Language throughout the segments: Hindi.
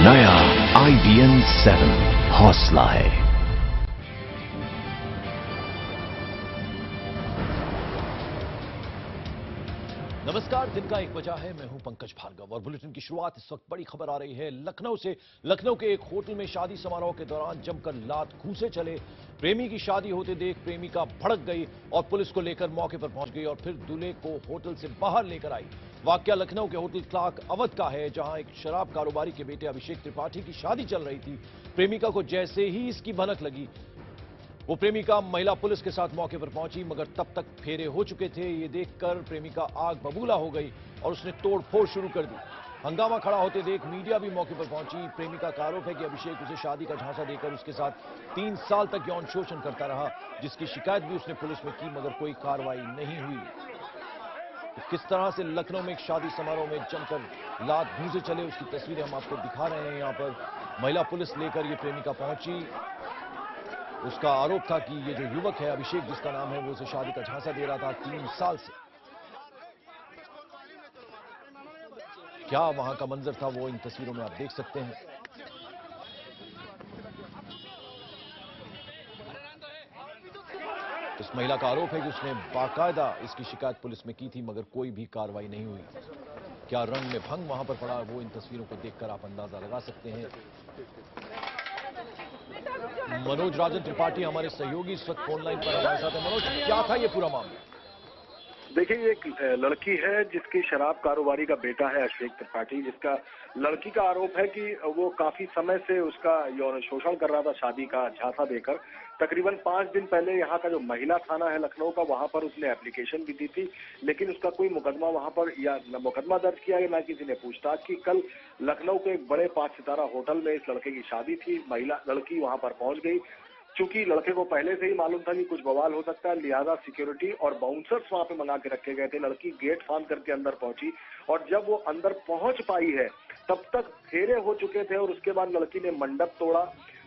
नया IBM 7 हौसला है। नमस्कार, दिन का 1 बजा है। मैं हूं पंकज भार्गव और बुलेटिन की शुरुआत इस वक्त बड़ी खबर आ रही है लखनऊ से। लखनऊ के एक होटल में शादी समारोह के दौरान जमकर लात घूंसे चले। प्रेमी की शादी होते देख प्रेमिका भड़क गई और पुलिस को लेकर मौके पर पहुंच गई और फिर दूल्हे को होटल से बाहर लेकर आई। वाकया लखनऊ के होटल क्लार्क अवध का है, जहां एक शराब कारोबारी के बेटे अभिषेक त्रिपाठी की शादी चल रही थी। प्रेमिका को जैसे ही इसकी भनक लगी, वो प्रेमिका महिला पुलिस के साथ मौके पर पहुंची, मगर तब तक फेरे हो चुके थे। ये देखकर प्रेमिका आग बबूला हो गई और उसने तोड़फोड़ शुरू कर दी। हंगामा खड़ा होते देख मीडिया भी मौके पर पहुंची। प्रेमिका का आरोप है कि अभिषेक उसे शादी का झांसा देकर उसके साथ 3 साल तक यौन शोषण करता रहा, जिसकी शिकायत भी उसने पुलिस में की, मगर कोई कार्रवाई नहीं हुई। तो किस तरह से लखनऊ में एक शादी समारोह में जमकर लात घूंसे चले, उसकी तस्वीरें हम आपको दिखा रहे हैं। यहां पर महिला पुलिस लेकर ये प्रेमिका पहुंची। उसका आरोप था कि ये जो युवक है अभिषेक, जिसका नाम है, वो उसे शादी का झांसा दे रहा था 3 साल से। क्या वहां का मंजर था, वो इन तस्वीरों में आप देख सकते हैं। इस महिला का आरोप है कि उसने बाकायदा इसकी शिकायत पुलिस में की थी, मगर कोई भी कार्रवाई नहीं हुई। क्या रंग में भंग वहां पर पड़ा, वो इन तस्वीरों को देखकर आप अंदाजा लगा सकते हैं। मनोज राजन त्रिपाठी हमारे सहयोगी इस वक्त फोन लाइन पर हमारे साथ है। मनोज, क्या था ये पूरा मामला? देखिए, ये एक लड़की है जिसकी शराब कारोबारी का बेटा है अभिषेक त्रिपाठी, जिसका लड़की का आरोप है कि वो काफी समय से उसका यौन शोषण कर रहा था शादी का झांसा देकर। तकरीबन 5 दिन पहले यहाँ का जो महिला थाना है लखनऊ का, वहां पर उसने एप्लीकेशन भी दी थी, लेकिन उसका कोई मुकदमा वहां पर या न मुकदमा दर्ज किया गया, न किसी ने पूछताछ की। कल लखनऊ के एक बड़े 5 सितारा होटल में इस लड़के की शादी थी। लड़की वहां पर पहुंच गई। चूंकि लड़के को पहले से ही मालूम था कि कुछ बवाल हो सकता है, लिहाजा सिक्योरिटी और बाउंसर्स वहां पे मंगा के रखे गए थे। लड़की गेट फांद करके अंदर पहुंची और जब वो अंदर पहुंच पाई है तब तक फेरे हो चुके थे और उसके बाद लड़की ने मंडप तोड़ा,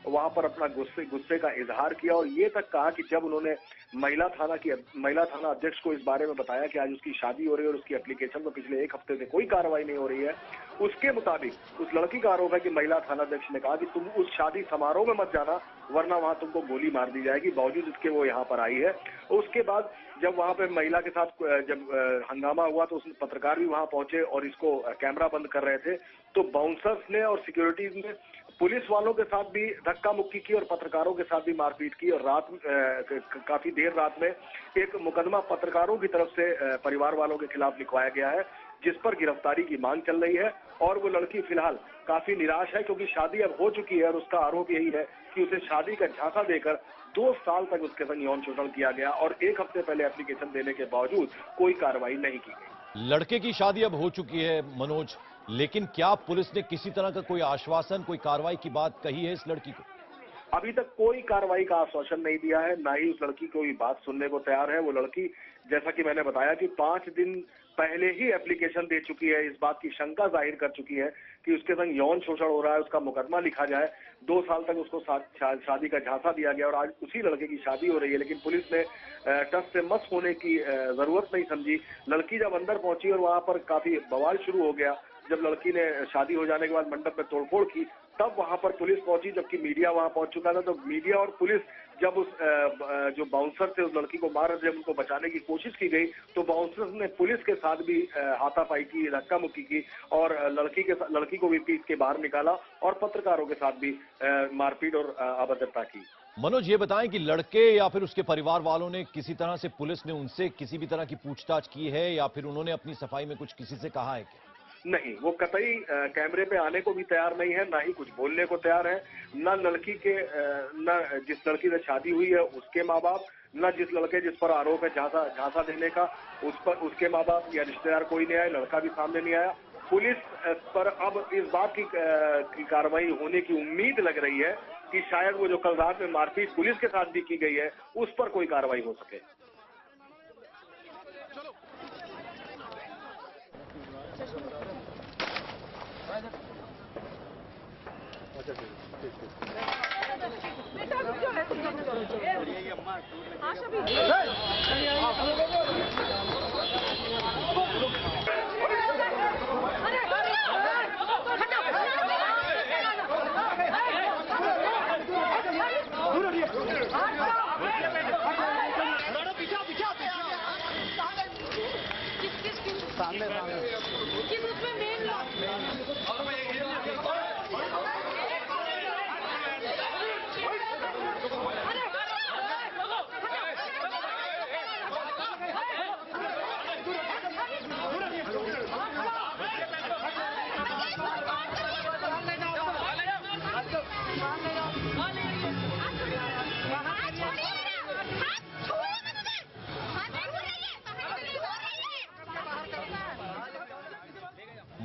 वहां पर अपना गुस्से का इजहार किया और ये तक कहा कि जब उन्होंने महिला थाना अध्यक्ष को इस बारे में बताया कि आज उसकी शादी हो रही है और उसकी एप्लीकेशन में पिछले 1 हफ्ते से कोई कार्रवाई नहीं हो रही है, उसके मुताबिक उस लड़की का आरोप है कि महिला थाना अध्यक्ष ने कहा कि तुम उस शादी समारोह में मत जाना, वरना वहां तुमको गोली मार दी जाएगी। बावजूद इसके वो यहाँ पर आई है। उसके बाद जब वहां पे महिला के साथ जब हंगामा हुआ तो उसमें पत्रकार भी वहां पहुंचे और इसको कैमरा बंद कर रहे थे, तो बाउंसर्स ने और सिक्योरिटीज ने पुलिस वालों के साथ भी धक्का मुक्की की और पत्रकारों के साथ भी मारपीट की और काफी देर रात में एक मुकदमा पत्रकारों की तरफ से परिवार वालों के खिलाफ लिखवाया गया है, जिस पर गिरफ्तारी की मांग चल रही है। और वो लड़की फिलहाल काफी निराश है, क्योंकि शादी अब हो चुकी है और उसका आरोप यही है कि उसे शादी का झांसा देकर 2 साल तक उसके संग यौन शोषण किया गया और 1 हफ्ते पहले एप्लीकेशन देने के बावजूद कोई कार्रवाई नहीं की गई। लड़के की शादी अब हो चुकी है मनोज, लेकिन क्या पुलिस ने किसी तरह का कोई आश्वासन, कोई कार्रवाई की बात कही है इस लड़की को? अभी तक कोई कार्रवाई का आश्वासन नहीं दिया है, ना ही उस लड़की कोई बात सुनने को तैयार है। वो लड़की, जैसा कि मैंने बताया, कि 5 दिन पहले ही एप्लीकेशन दे चुकी है, इस बात की शंका जाहिर कर चुकी है कि उसके संग यौन शोषण हो रहा है, उसका मुकदमा लिखा जाए। 2 साल तक उसको शादी का झांसा दिया गया और आज उसी लड़के की शादी हो रही है, लेकिन पुलिस ने टस से मस होने की जरूरत नहीं समझी। लड़की जब अंदर पहुंची और वहां पर काफी बवाल शुरू हो गया, जब लड़की ने शादी हो जाने के बाद मंडप में तोड़फोड़ की, तब वहां पर पुलिस पहुंची, जबकि मीडिया वहां पहुंच चुका था। तो मीडिया और पुलिस जब उस जो बाउंसर थे उस लड़की को मार, जब उनको बचाने की कोशिश की गई, तो बाउंसर ने पुलिस के साथ भी हाथापाई की, धक्का मुक्की की और लड़की को भी पीट के बाहर निकाला और पत्रकारों के साथ भी मारपीट और अभद्रता की। मनोज, ये बताएं कि लड़के या फिर उसके परिवार वालों ने किसी तरह से, पुलिस ने उनसे किसी भी तरह की पूछताछ की है या फिर उन्होंने अपनी सफाई में कुछ किसी से कहा है क्या? नहीं, वो कतई कैमरे पे आने को भी तैयार नहीं है, ना ही कुछ बोलने को तैयार है। न लड़की के न जिस लड़की से शादी हुई है उसके माँ बाप, न जिस लड़के जिस पर आरोप है झांसा देने का उसके माँ बाप या रिश्तेदार कोई नहीं आए, लड़का भी सामने नहीं आया। पुलिस पर अब इस बात की कार्रवाई होने की उम्मीद लग रही है कि शायद वो जो कल रात में मारपीट पुलिस के साथ भी की गई है, उस पर कोई कार्रवाई हो सके।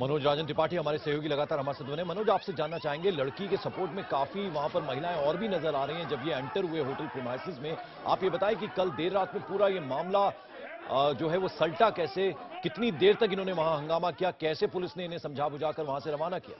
मनोज राजन त्रिपाठी हमारे सहयोगी लगातार हमारे साथ बने। मनोज, आपसे जानना चाहेंगे, लड़की के सपोर्ट में काफी वहां पर महिलाएं और भी नजर आ रही हैं जब ये एंटर हुए होटल प्रीमाइसेस में। आप ये बताएं कि कल देर रात में पूरा ये मामला जो है वो सलटा कैसे, कितनी देर तक इन्होंने वहां हंगामा किया, कैसे पुलिस ने इन्हें समझा बुझाकर वहां से रवाना किया?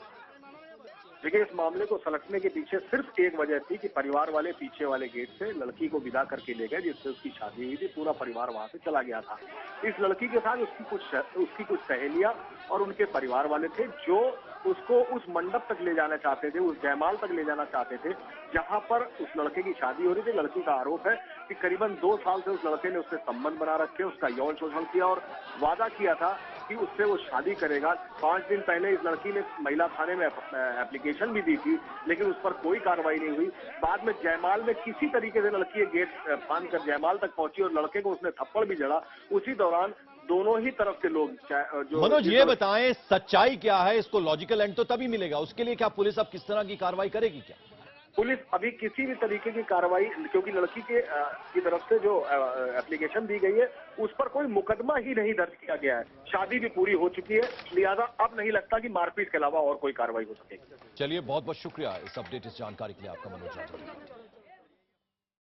देखिए, इस मामले को सलटने के पीछे सिर्फ एक वजह थी कि परिवार वाले पीछे वाले गेट से लड़की को विदा करके ले गए, जिससे उसकी शादी हुई थी। पूरा परिवार वहां से चला गया था। इस लड़की के साथ उसकी कुछ सहेलियां और उनके परिवार वाले थे, जो उसको उस मंडप तक ले जाना चाहते थे, उस जयमाल तक ले जाना चाहते थे, जहां पर उस लड़के की शादी हो रही थी। लड़की का आरोप है कि करीबन 2 साल से उस लड़के ने उससे संबंध बना रखे, उसका यौन शोषण किया और वादा किया था कि उससे वो शादी करेगा। 5 दिन पहले इस लड़की ने महिला थाने में एप्लीकेशन भी दी थी, लेकिन उस पर कोई कार्रवाई नहीं हुई। बाद में जयमाल में किसी तरीके से लड़की गेट फांद कर जयमाल तक पहुंची और लड़के को उसने थप्पड़ भी जड़ा। उसी दौरान दोनों ही तरफ के लोग जो मनोज, ये बताएं सच्चाई क्या है, इसको लॉजिकल एंड तो तभी मिलेगा, उसके लिए क्या पुलिस अब किस तरह की कार्रवाई करेगी क्या? पुलिस अभी किसी भी तरीके की कार्रवाई, क्योंकि लड़की की तरफ से जो एप्लीकेशन दी गई है उस पर कोई मुकदमा ही नहीं दर्ज किया गया है। शादी भी पूरी हो चुकी है, लिहाजा अब नहीं लगता कि मारपीट के अलावा और कोई कार्रवाई हो सकेगी। चलिए, बहुत बहुत शुक्रिया इस अपडेट, इस जानकारी के लिए आपका मनोज राजन।